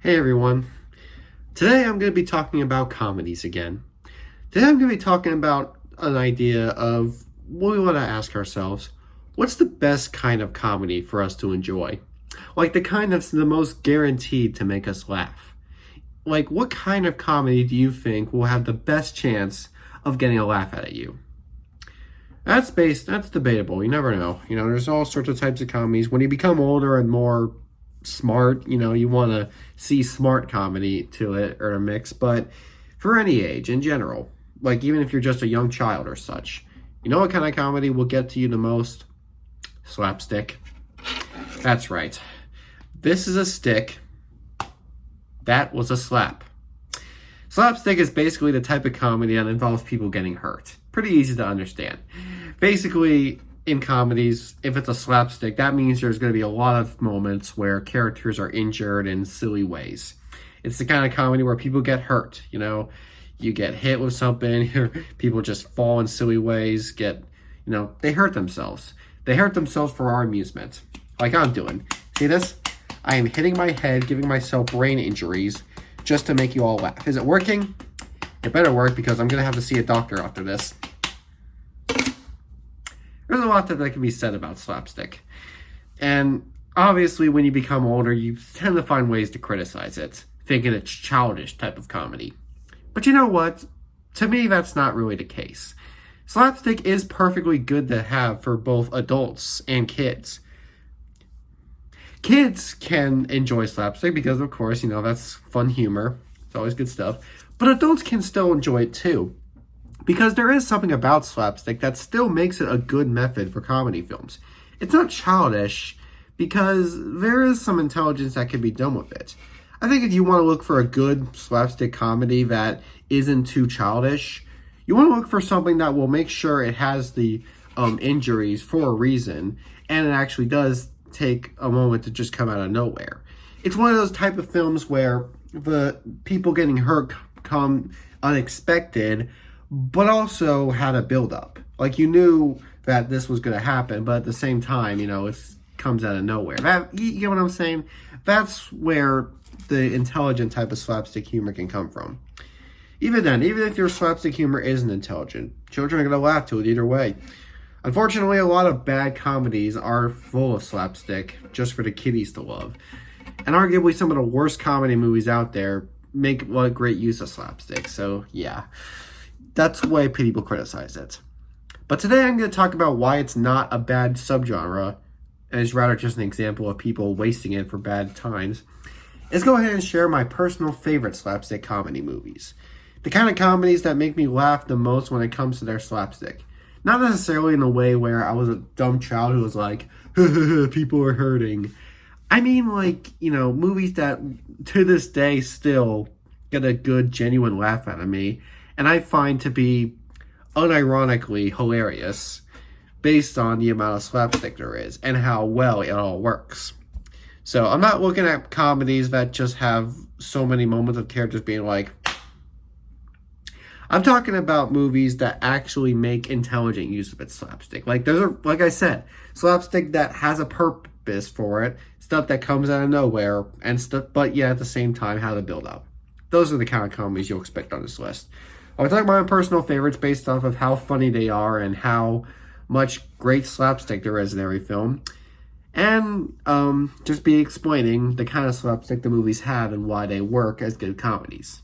Hey everyone. Today I'm going to be talking about comedies again. Today I'm going to be talking about an idea of what we want to ask ourselves. What's the best kind of comedy for us to enjoy? Like the kind that's the most guaranteed to make us laugh. Like what kind of comedy do you think will have the best chance of getting a laugh out of you? That's debatable. You never know. There's all sorts of types of comedies. When you become older and more smart, you want to see smart comedy to it or a mix, but for any age in general, like even if you're just a young child or such, you know what kind of comedy will get to you the most? Slapstick. That's right. This is a stick. That was a slap. Slapstick is basically the type of comedy that involves people getting hurt. Pretty easy to understand. Basically, in comedies, if it's a slapstick, that means there's going to be a lot of moments where characters are injured in silly ways. It's the kind of comedy where people get hurt, you get hit with something, or people just fall in silly ways, they hurt themselves. They hurt themselves for our amusement, like I'm doing. See this? I am hitting my head, giving myself brain injuries, just to make you all laugh. Is it working? It better work because I'm going to have to see a doctor after this. There's a lot that can be said about slapstick. And obviously, when you become older, you tend to find ways to criticize it, thinking it's childish type of comedy. But you know what? To me, that's not really the case. Slapstick is perfectly good to have for both adults and kids. Kids can enjoy slapstick because, of course, that's fun humor. It's always good stuff. But adults can still enjoy it too. Because there is something about slapstick that still makes it a good method for comedy films. It's not childish because there is some intelligence that can be done with it. I think if you want to look for a good slapstick comedy that isn't too childish, you want to look for something that will make sure it has the injuries for a reason, and it actually does take a moment to just come out of nowhere. It's one of those type of films where the people getting hurt come unexpected, but also had a build up. Like you knew that this was going to happen, but at the same time, it comes out of nowhere. You get what I'm saying? That's where the intelligent type of slapstick humor can come from. Even then, even if your slapstick humor isn't intelligent, children are going to laugh to it either way. Unfortunately, a lot of bad comedies are full of slapstick just for the kiddies to love. And arguably some of the worst comedy movies out there make what great use of slapstick. So, yeah. That's the way people criticize it. But today I'm going to talk about why it's not a bad subgenre, and it's rather just an example of people wasting it for bad times. Let's go ahead and share my personal favorite slapstick comedy movies. The kind of comedies that make me laugh the most when it comes to their slapstick. Not necessarily in a way where I was a dumb child who was like, people are hurting. I mean movies that to this day still get a good, genuine laugh out of me, and I find to be unironically hilarious based on the amount of slapstick there is and how well it all works. So I'm not looking at comedies that just have so many moments of characters being like, I'm talking about movies that actually make intelligent use of its slapstick. Like like I said, slapstick that has a purpose for it, stuff that comes out of nowhere, and stuff, but yeah, at the same time, how to build up. Those are the kind of comedies you'll expect on this list. I'll talk about my personal favorites based off of how funny they are and how much great slapstick there is in every film. And just be explaining the kind of slapstick the movies have and why they work as good comedies.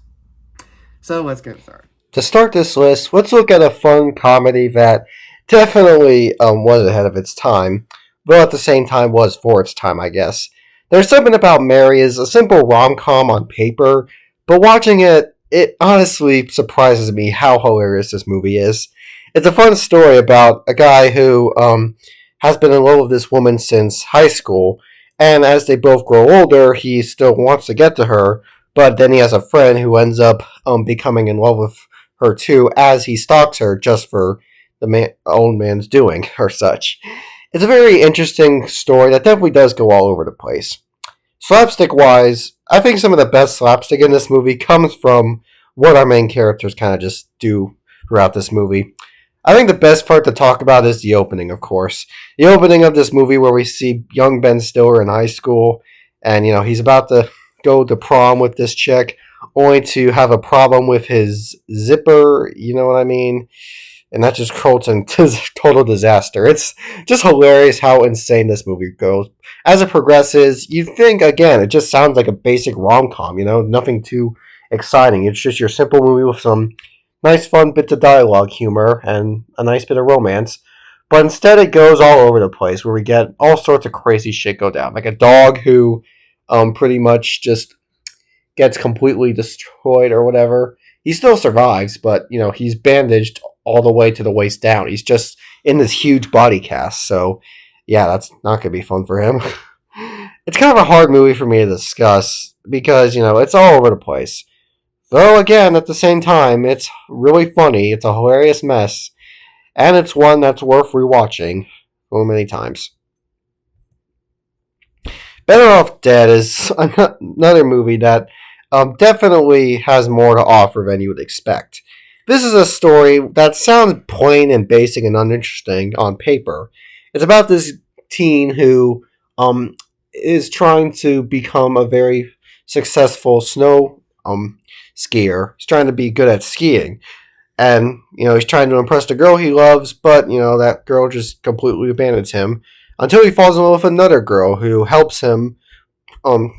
So let's get started. To start this list, let's look at a fun comedy that definitely was ahead of its time, but at the same time was for its time, I guess. There's something about Mary is a simple rom-com on paper, but watching it, it honestly surprises me how hilarious this movie is. It's a fun story about a guy who has been in love with this woman since high school, and as they both grow older, he still wants to get to her, but then he has a friend who ends up becoming in love with her too as he stalks her just for the old man's doing or such. It's a very interesting story that definitely does go all over the place. Slapstick wise, I think some of the best slapstick in this movie comes from what our main characters kind of just do throughout this movie. I think the best part to talk about is the opening, of course. The opening of this movie where we see young Ben Stiller in high school, and he's about to go to prom with this chick, only to have a problem with his zipper. You know what I mean? And that just results into total disaster. It's just hilarious how insane this movie goes. As it progresses, you think again, it just sounds like a basic rom com. Nothing too exciting. It's just your simple movie with some nice, fun bits of dialogue, humor, and a nice bit of romance. But instead, it goes all over the place, where we get all sorts of crazy shit go down, like a dog who, pretty much just gets completely destroyed or whatever. He still survives, but he's bandaged all the way to the waist down. He's just in this huge body cast. So, yeah, that's not gonna be fun for him. It's kind of a hard movie for me to discuss because it's all over the place. Though again, at the same time, it's really funny. It's a hilarious mess, and it's one that's worth rewatching so many times. Better Off Dead is another movie that definitely has more to offer than you would expect. This is a story that sounds plain and basic and uninteresting on paper. It's about this teen who is trying to become a very successful snow skier. He's trying to be good at skiing. And, he's trying to impress the girl he loves, but, that girl just completely abandons him until he falls in love with another girl who helps him um,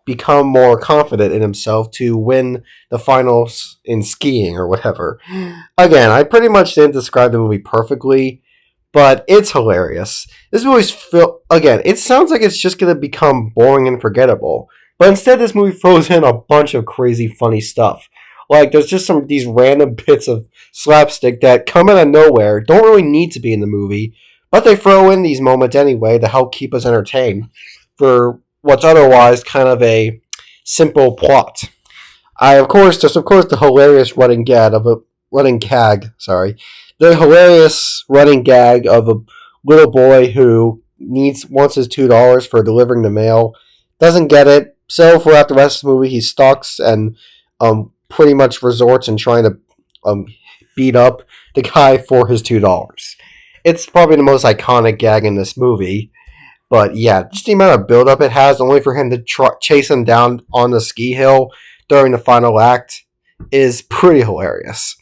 become more confident in himself to win the finals in skiing or whatever. Again, I pretty much didn't describe the movie perfectly, but it's hilarious. This movie's again, it sounds like it's just going to become boring and forgettable, but instead this movie throws in a bunch of crazy funny stuff. Like, there's just some of these random bits of slapstick that come out of nowhere, don't really need to be in the movie, but they throw in these moments anyway to help keep us entertained for what's otherwise kind of a simple plot. There's of course the hilarious the hilarious running gag of a little boy who wants his $2 for delivering the mail, doesn't get it, so throughout the rest of the movie he stalks and pretty much resorts in trying to beat up the guy for his $2. It's probably the most iconic gag in this movie. But yeah, just the amount of build-up it has, only for him to chase him down on the ski hill during the final act, is pretty hilarious.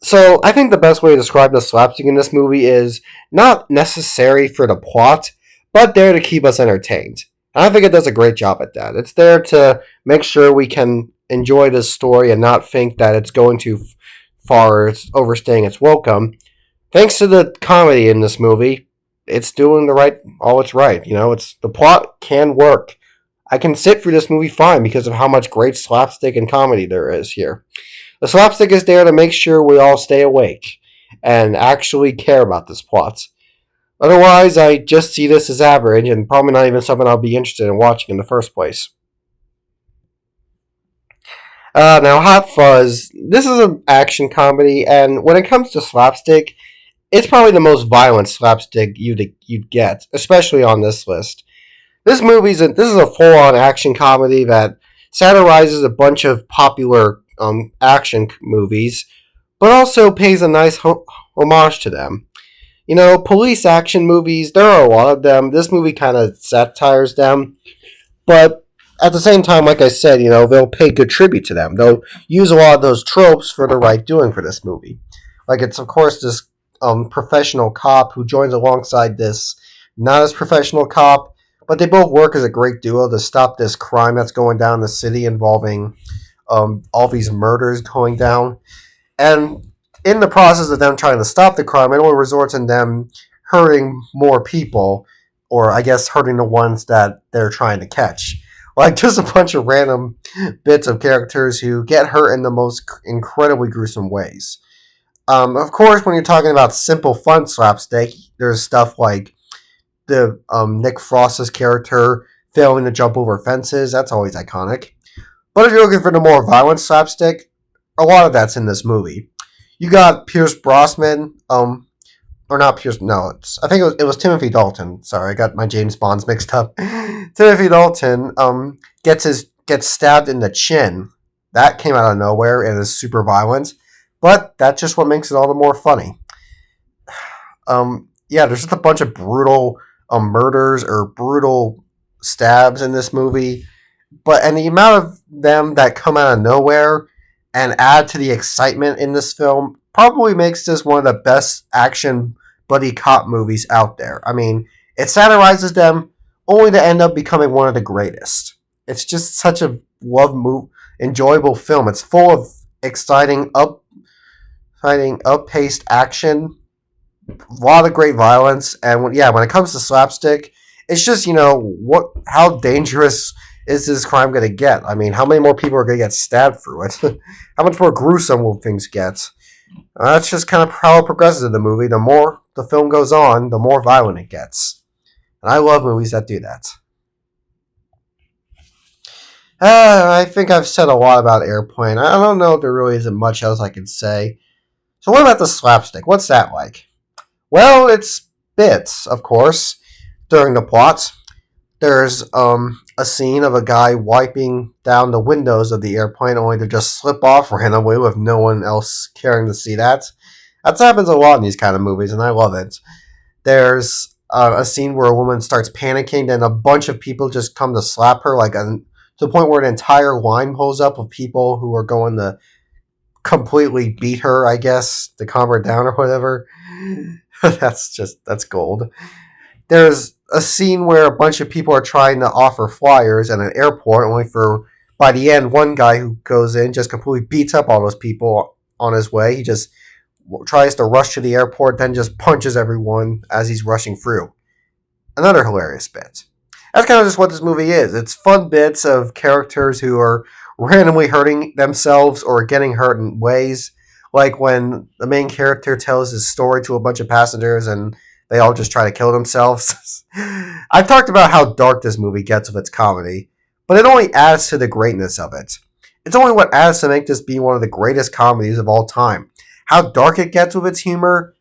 So I think the best way to describe the slapstick in this movie is not necessary for the plot, but there to keep us entertained. And I think it does a great job at that. It's there to make sure we can enjoy this story and not think that it's going too far or it's overstaying its welcome. Thanks to the comedy in this movie, it's doing all it's right. It's the plot can work. I can sit through this movie fine because of how much great slapstick and comedy there is here. The slapstick is there to make sure we all stay awake and actually care about this plot. Otherwise, I just see this as average and probably not even something I'll be interested in watching in the first place. Now, Hot Fuzz. This is an action comedy, and when it comes to slapstick, it's probably the most violent slapstick you'd get, especially on this list. This is a full-on action comedy that satirizes a bunch of popular action movies, but also pays a nice homage to them. Police action movies, there are a lot of them. This movie kind of satires them, but at the same time, like I said, they'll pay good tribute to them. They'll use a lot of those tropes for the right doing for this movie. Like, it's, of course, this professional cop who joins alongside this not as professional cop, but they both work as a great duo to stop this crime that's going down in the city involving all these murders going down. And in the process of them trying to stop the crime, it only resorts in them hurting more people, or I guess hurting the ones that they're trying to catch. Like, just a bunch of random bits of characters who get hurt in the most incredibly gruesome ways. Of course, when you're talking about simple fun slapstick, there's stuff like the Nick Frost's character failing to jump over fences. That's always iconic. But if you're looking for the more violent slapstick, a lot of that's in this movie. You got Pierce Brosnan, or not Pierce, no, I think it was Timothy Dalton. Sorry, I got my James Bonds mixed up. Timothy Dalton gets stabbed in the chin. That came out of nowhere and is super violent, but that's just what makes it all the more funny. Yeah, there's just a bunch of brutal murders or brutal stabs in this movie. and the amount of them that come out of nowhere and add to the excitement in this film probably makes this one of the best action buddy cop movies out there. I mean, it satirizes them only to end up becoming one of the greatest. It's just such a enjoyable film. It's full of exciting, up-paced action, a lot of great violence, and when it comes to slapstick, it's just how dangerous is this crime going to get? I mean, how many more people are going to get stabbed through it? How much more gruesome will things get? That's just kind of how it progresses in the movie. The more the film goes on, the more violent it gets, and I love movies that do that. I think I've said a lot about Airplane. I don't know if there really isn't much else I can say. So what about the slapstick? What's that like? Well, it's bits, of course, during the plot. There's a scene of a guy wiping down the windows of the airplane only to just slip off randomly with no one else caring to see that. That happens a lot in these kind of movies, and I love it. There's a scene where a woman starts panicking, and a bunch of people just come to slap her, to the point where an entire line pulls up of people who are going to completely beat her, I guess, to calm her down or whatever. That's gold. There's a scene where a bunch of people are trying to offer flyers at an airport, only for, by the end, one guy who goes in just completely beats up all those people on his way. He just tries to rush to the airport, then just punches everyone as he's rushing through. Another hilarious bit. That's kind of just what this movie is. It's fun bits of characters who are randomly hurting themselves or getting hurt in ways, like when the main character tells his story to a bunch of passengers and they all just try to kill themselves. I've talked about how dark this movie gets with its comedy, but it only adds to the greatness of it. It's only what adds to make this be one of the greatest comedies of all time. How dark it gets with its humor,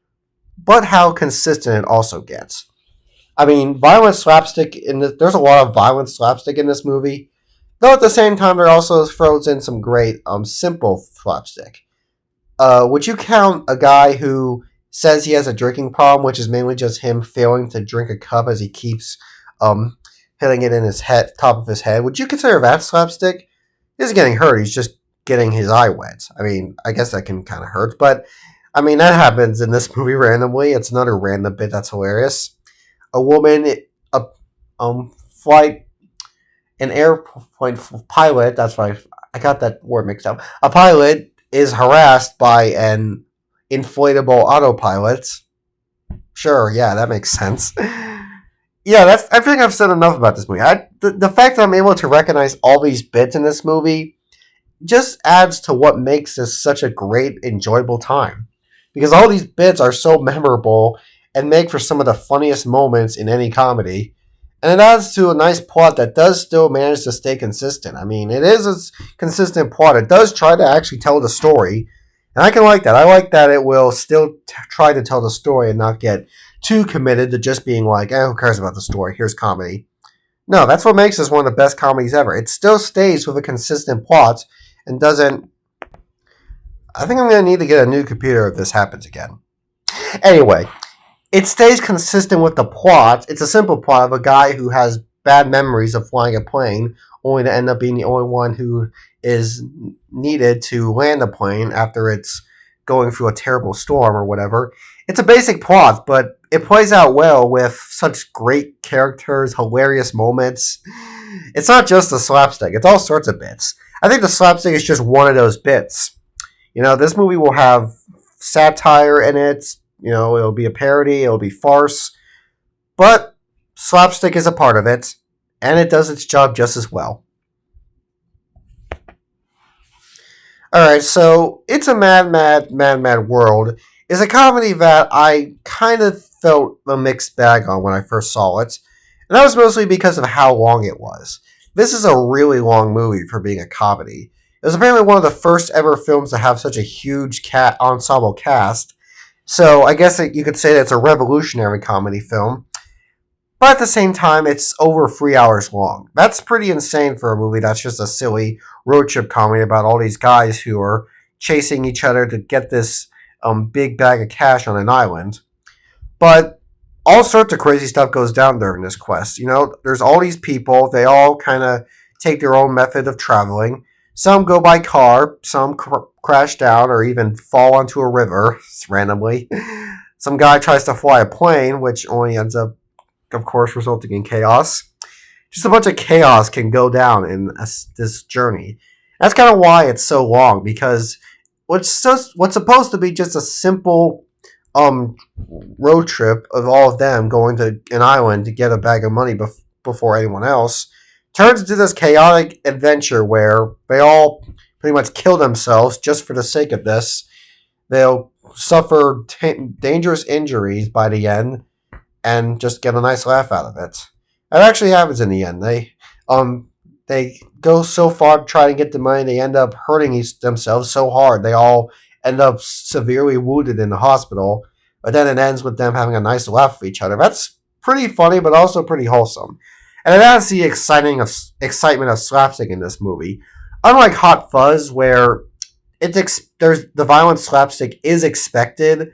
but how consistent it also gets. I mean, violent slapstick there's a lot of violent slapstick in this movie, though at the same time there also throws in some great simple slapstick. Would you count a guy who says he has a drinking problem, which is mainly just him failing to drink a cup as he keeps hitting it in his head, top of his head? Would you consider that slapstick? He isn't getting hurt. He's just getting his eye wet. I mean, I guess that can kind of hurt, but I mean that happens in this movie randomly. It's another random bit that's hilarious. A woman, a flight, an airplane pilot. That's right. I got that word mixed up. A pilot is harassed by an inflatable autopilot. Sure, yeah, that makes sense. Yeah, I think I've said enough about this movie. The fact that I'm able to recognize all these bits in this movie just adds to what makes this such a great, enjoyable time. Because all these bits are so memorable and make for some of the funniest moments in any comedy. And it adds to a nice plot that does still manage to stay consistent. I mean, it is a consistent plot. It does try to actually tell the story. And I can like that. I like that it will still try to tell the story and not get too committed to just being like, who cares about the story? Here's comedy. No, that's what makes this one of the best comedies ever. It still stays with a consistent plot and doesn't... I think I'm going to need to get a new computer if this happens again. Anyway, it stays consistent with the plot. It's a simple plot of a guy who has bad memories of flying a plane, only to end up being the only one who is needed to land the plane after it's going through a terrible storm or whatever. It's a basic plot, but it plays out well with such great characters, hilarious moments. It's not just the slapstick. It's all sorts of bits. I think the slapstick is just one of those bits. This movie will have satire in it. It'll be a parody. It'll be farce. But slapstick is a part of it, and it does its job just as well. Alright, so It's a Mad, Mad, Mad, Mad World is a comedy that I kind of felt a mixed bag on when I first saw it, and that was mostly because of how long it was. This is a really long movie for being a comedy. It was apparently one of the first ever films to have such a huge ensemble cast, so I guess you could say that it's a revolutionary comedy film. But at the same time, it's over 3 hours long. That's pretty insane for a movie that's just a silly road trip comedy about all these guys who are chasing each other to get this big bag of cash on an island. But all sorts of crazy stuff goes down during this quest. There's all these people. They all kind of take their own method of traveling. Some go by car, some crash down or even fall onto a river randomly. Some guy tries to fly a plane, which only ends up, of course, resulting in chaos. Just a bunch of chaos can go down in this journey. That's kind of why it's so long, because what's supposed to be just a simple um road trip of all of them going to an island to get a bag of money before anyone else turns into this chaotic adventure where they all pretty much kill themselves just for the sake of this. They'll suffer dangerous injuries by the end and just get a nice laugh out of it. It actually happens in the end. They go so far to try to get the money, they end up hurting themselves so hard. They all end up severely wounded in the hospital, but then it ends with them having a nice laugh with each other. That's pretty funny, but also pretty wholesome. And that's the excitement of slapstick in this movie. Unlike Hot Fuzz, where there's the violent slapstick is expected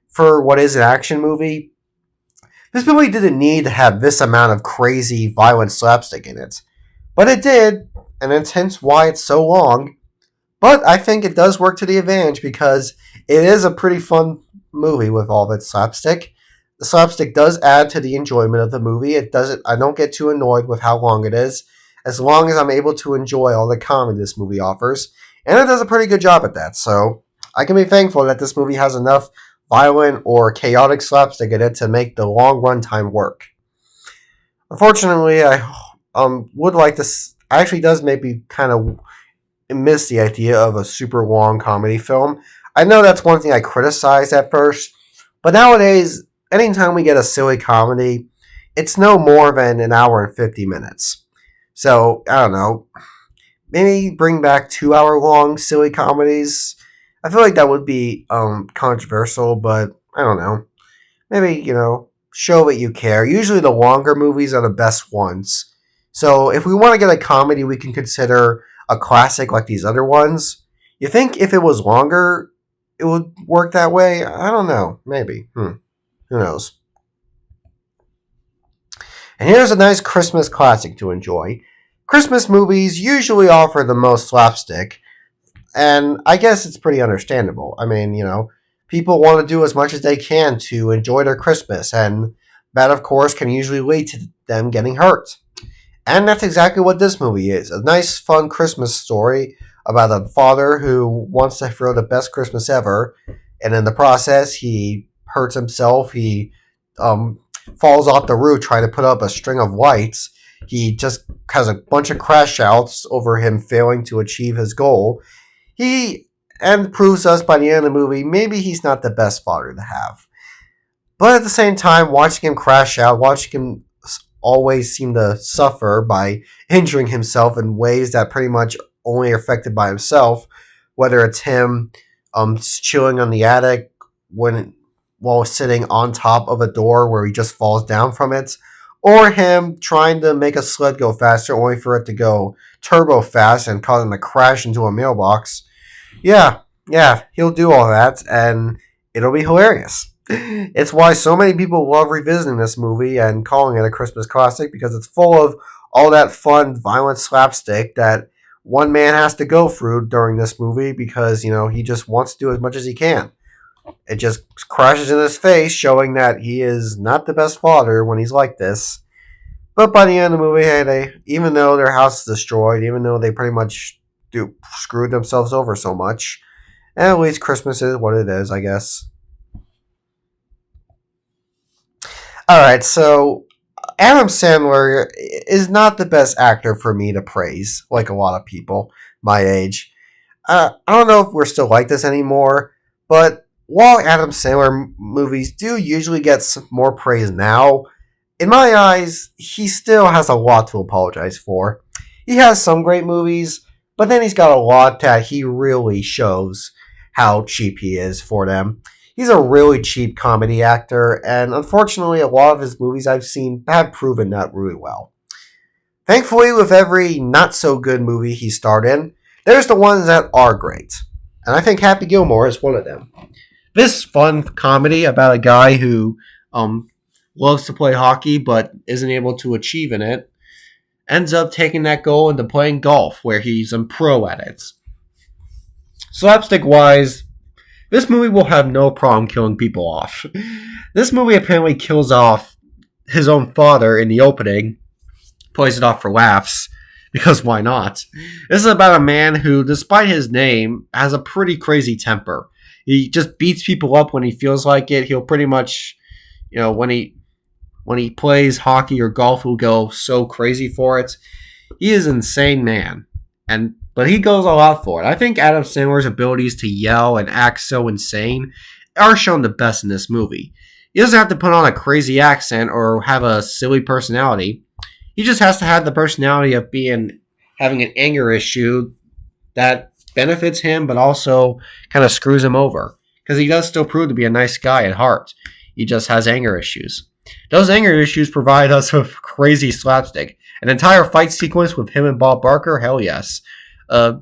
for what is an action movie, this movie didn't need to have this amount of crazy violent slapstick in it. But it did, and it's hence why it's so long. But I think it does work to the advantage because it is a pretty fun movie with all of its slapstick. The slapstick does add to the enjoyment of the movie. I don't get too annoyed with how long it is, as long as I'm able to enjoy all the comedy this movie offers. And it does a pretty good job at that, so I can be thankful that this movie has enough violent or chaotic slapstick in it to make the long runtime work. Unfortunately, I would like this. Actually, does make me kind of miss the idea of a super long comedy film. I know that's one thing I criticized at first, but nowadays, anytime we get a silly comedy, it's no more than an hour and 50 minutes. So, I don't know. Maybe bring back 2 hour long silly comedies. I feel like that would be controversial, but I don't know. Maybe, show that you care. Usually the longer movies are the best ones. So if we want to get a comedy we can consider a classic like these other ones, you think if it was longer, it would work that way? I don't know. Maybe. Who knows? And here's a nice Christmas classic to enjoy. Christmas movies usually offer the most slapstick, and I guess it's pretty understandable. I mean, people want to do as much as they can to enjoy their Christmas, and that, of course, can usually lead to them getting hurt. And that's exactly what this movie is. A nice, fun Christmas story about a father who wants to throw the best Christmas ever, and in the process, he hurts himself. He falls off the roof trying to put up a string of lights. He just has a bunch of crash outs over him failing to achieve his goal. And proves us by the end of the movie, maybe he's not the best father to have. But at the same time, watching him crash out, watching him always seem to suffer by injuring himself in ways that pretty much only are affected by himself, whether it's him chilling on the attic while sitting on top of a door where he just falls down from it, or him trying to make a sled go faster only for it to go turbo fast and cause him to crash into a mailbox. Yeah, he'll do all that, and it'll be hilarious. It's why so many people love revisiting this movie and calling it a Christmas classic, because it's full of all that fun, violent slapstick that one man has to go through during this movie because, he just wants to do as much as he can. It just crashes in his face, showing that he is not the best father when he's like this. But by the end of the movie, hey, even though their house is destroyed, even though they pretty much screwed themselves over so much, and at least Christmas is what it is, I guess. Alright, so Adam Sandler is not the best actor for me to praise, like a lot of people my age. I don't know if we're still like this anymore, but while Adam Sandler movies do usually get some more praise now, in my eyes, he still has a lot to apologize for. He has some great movies, but then he's got a lot that he really shows how cheap he is for them. He's a really cheap comedy actor, and unfortunately, a lot of his movies I've seen have proven that really well. Thankfully, with every not-so-good movie he starred in, there's the ones that are great. And I think Happy Gilmore is one of them. This fun comedy about a guy who loves to play hockey but isn't able to achieve in it, ends up taking that goal into playing golf, where he's a pro at it. Slapstick wise, this movie will have no problem killing people off. This movie apparently kills off his own father in the opening, plays it off for laughs, because why not? This is about a man who, despite his name, has a pretty crazy temper. He just beats people up when he feels like it. He'll pretty much, when he plays hockey or golf, he'll go so crazy for it. He is an insane man, but he goes all out for it. I think Adam Sandler's abilities to yell and act so insane are shown the best in this movie. He doesn't have to put on a crazy accent or have a silly personality. He just has to have the personality of having an anger issue that benefits him, but also kind of screws him over. Because he does still prove to be a nice guy at heart. He just has anger issues. Those anger issues provide us with crazy slapstick. An entire fight sequence with him and Bob Barker? Hell yes. I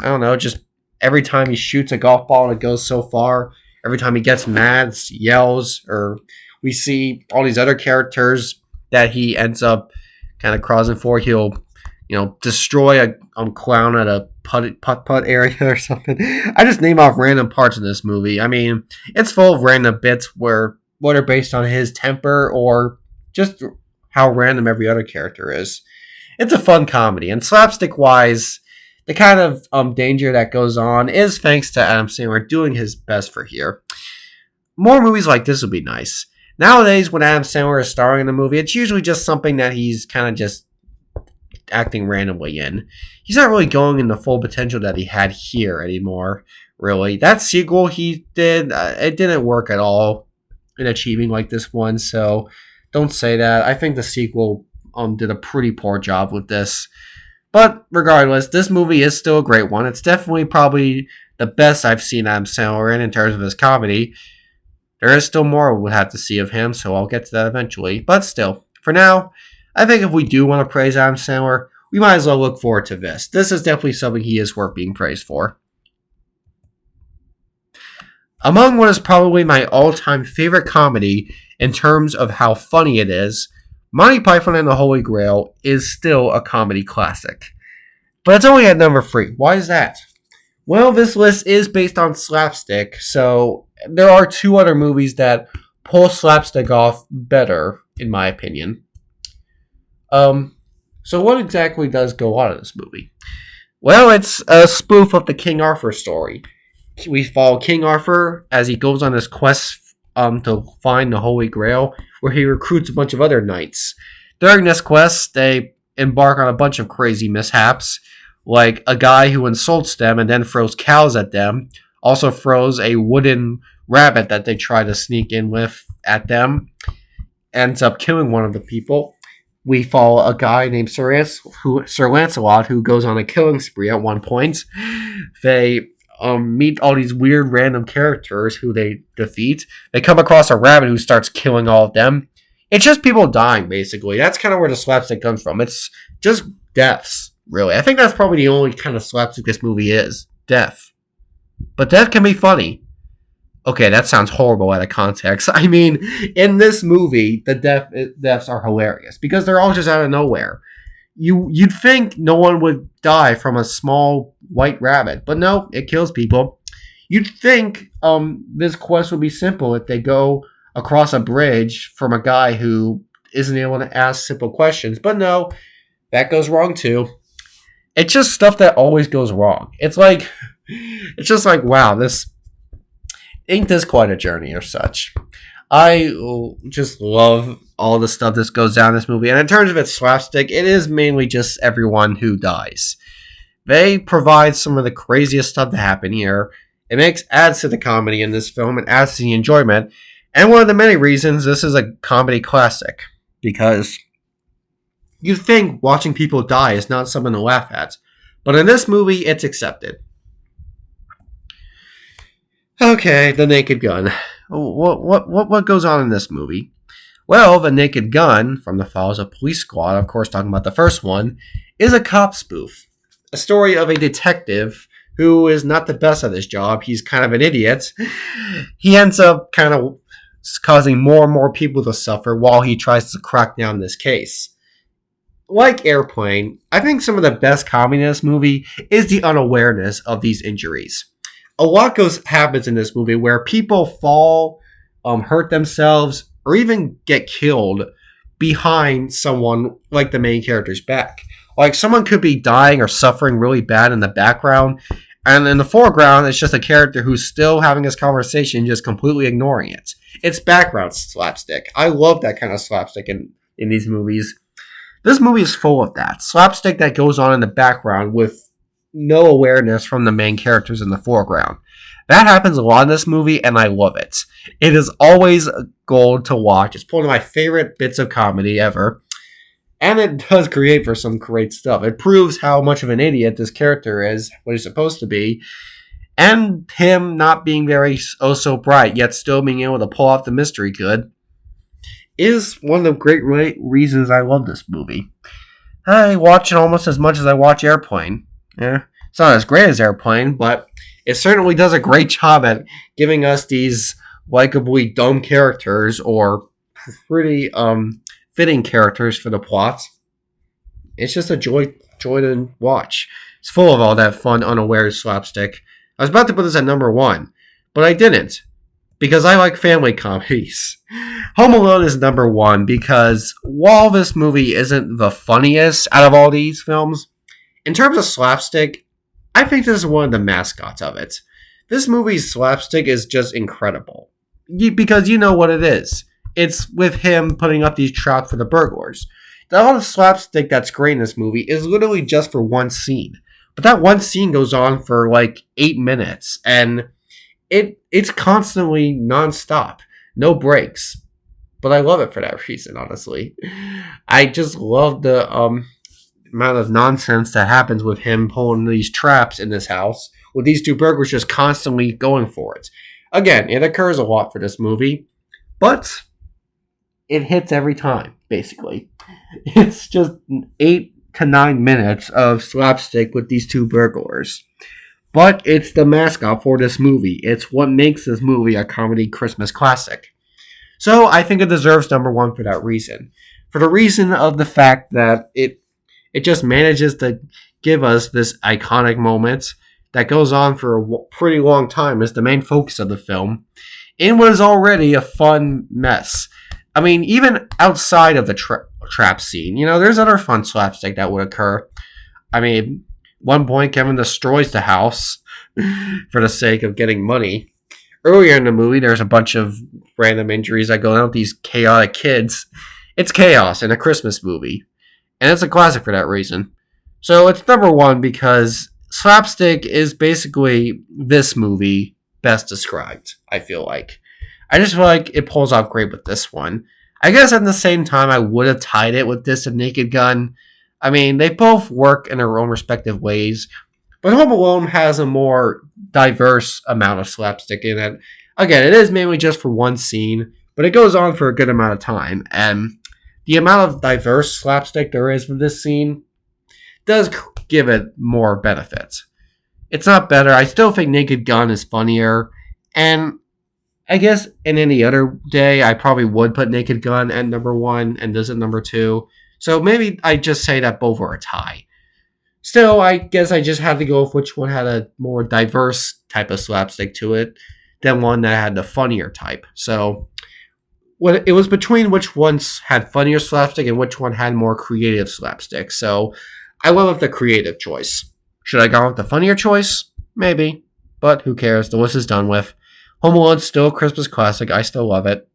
don't know, just every time he shoots a golf ball and it goes so far, every time he gets mad, yells, or we see all these other characters that he ends up kind of crossing for. He'll, destroy a clown at a putt area or something. I just name off random parts of this movie. I mean, it's full of random bits what are based on his temper or just how random every other character is. It's a fun comedy, and slapstick-wise, the kind of danger that goes on is thanks to Adam Sandler doing his best for here. More movies like this would be nice. Nowadays, when Adam Sandler is starring in a movie, it's usually just something that he's kind of just acting randomly in. He's not really going in the full potential that he had here anymore, really. That sequel he did, it didn't work at all in achieving like this one, so don't say that. I think the sequel did a pretty poor job with this. But regardless, this movie is still a great one. It's definitely probably the best I've seen Adam Sandler in terms of his comedy. There is still more we'll have to see of him, so I'll get to that eventually. But still, for now, I think if we do want to praise Adam Sandler, we might as well look forward to this. This is definitely something he is worth being praised for. Among what is probably my all-time favorite comedy in terms of how funny it is, Monty Python and the Holy Grail is still a comedy classic. But it's only at number 3. Why is that? Well, this list is based on slapstick, so there are 2 other movies that pull slapstick off better, in my opinion. So what exactly does go on in this movie? Well, it's a spoof of the King Arthur story. We follow King Arthur as he goes on his quest to find the Holy Grail, where he recruits a bunch of other knights. During this quest, they embark on a bunch of crazy mishaps, like a guy who insults them and then throws cows at them, also throws a wooden rabbit that they try to sneak in with at them, ends up killing one of the people. We follow a guy named Sir Lancelot, who goes on a killing spree at one point. They meet all these weird random characters who they defeat. They come across a rabbit who starts killing all of them. It's just people dying, basically. That's kind of where the slapstick comes from. It's just deaths, really. I think that's probably the only kind of slapstick this movie is. Death. But death can be funny. Okay, that sounds horrible out of context. I mean, in this movie, the deaths are hilarious because they're all just out of nowhere. You'd think no one would die from a small white rabbit, but no, it kills people. You'd think this quest would be simple if they go across a bridge from a guy who isn't able to ask simple questions, but no, that goes wrong too. It's just stuff that always goes wrong. It's just like, wow, ain't this quite a journey or such. I just love all the stuff that goes down in this movie. And in terms of its slapstick, it is mainly just everyone who dies. They provide some of the craziest stuff to happen here. It adds to the comedy in this film and adds to the enjoyment. And one of the many reasons this is a comedy classic. Because you think watching people die is not something to laugh at. But in this movie, it's accepted. Okay, The Naked Gun. What goes on in this movie? Well, The Naked Gun, from the files of Police Squad, of course talking about the first one, is a cop spoof. A story of a detective who is not the best at his job. He's kind of an idiot. He ends up kind of causing more and more people to suffer while he tries to crack down this case. like Airplane, I think some of the best comedy in this movie is the unawareness of these injuries. A lot happens in this movie where people fall, hurt themselves, or even get killed behind someone like the main character's back. Like someone could be dying or suffering really bad in the background, and in the foreground, it's just a character who's still having this conversation, just completely ignoring it. It's background slapstick. I love that kind of slapstick in these movies. This movie is full of that. Slapstick that goes on in the background with no awareness from the main characters in the foreground. That happens a lot in this movie, and I love it. It is always a gold to watch. It's one of my favorite bits of comedy ever. And it does create for some great stuff. It proves how much of an idiot this character is, what he's supposed to be, and him not being very oh so bright, yet still being able to pull off the mystery good, is one of the great reasons I love this movie. I watch it almost as much as I watch Airplane. Yeah, it's not as great as Airplane, but it certainly does a great job at giving us these likably dumb characters or pretty fitting characters for the plot. It's just a joy to watch. It's full of all that fun, unaware slapstick. I was about to put this at number 1, but I didn't, because I like family comedies. Home Alone is number 1 because while this movie isn't the funniest out of all these films, in terms of slapstick, I think this is one of the mascots of it. This movie's slapstick is just incredible. Because you know what it is. It's with him putting up these traps for the burglars. The lot of slapstick that's great in this movie is literally just for one scene. But that one scene goes on for like 8 minutes, and it's constantly nonstop. No breaks. But I love it for that reason, honestly. I just love the amount of nonsense that happens with him pulling these traps in this house, with these two burglars just constantly going for it. Again, it occurs a lot for this movie, but it hits every time, basically. It's just 8 to 9 minutes of slapstick with these two burglars. But it's the mascot for this movie. It's what makes this movie a comedy Christmas classic. So I think it deserves number 1 for that reason. For the reason of the fact that it just manages to give us this iconic moment that goes on for a pretty long time as the main focus of the film, in what is already a fun mess. I mean, even outside of the trap scene, there's other fun slapstick that would occur. I mean, one point, Kevin destroys the house for the sake of getting money. Earlier in the movie, there's a bunch of random injuries that go on with these chaotic kids. It's chaos in a Christmas movie. And it's a classic for that reason. So it's number 1 because slapstick is basically this movie best described, I feel like. I just feel like it pulls off great with this one. I guess at the same time, I would have tied it with this and Naked Gun. I mean, they both work in their own respective ways. But Home Alone has a more diverse amount of slapstick in it. Again, it is mainly just for one scene, but it goes on for a good amount of time. And the amount of diverse slapstick there is for this scene does give it more benefits. It's not better. I still think Naked Gun is funnier. And I guess in any other day, I probably would put Naked Gun at number 1 and this at number 2. So maybe I just say that both are a tie. Still, I guess I just had to go with which one had a more diverse type of slapstick to it than one that had the funnier type. So it was between which ones had funnier slapstick and which one had more creative slapstick. So I went with the creative choice. Should I go with the funnier choice? Maybe. But who cares? The list is done with. Home Alone's still a Christmas classic. I still love it.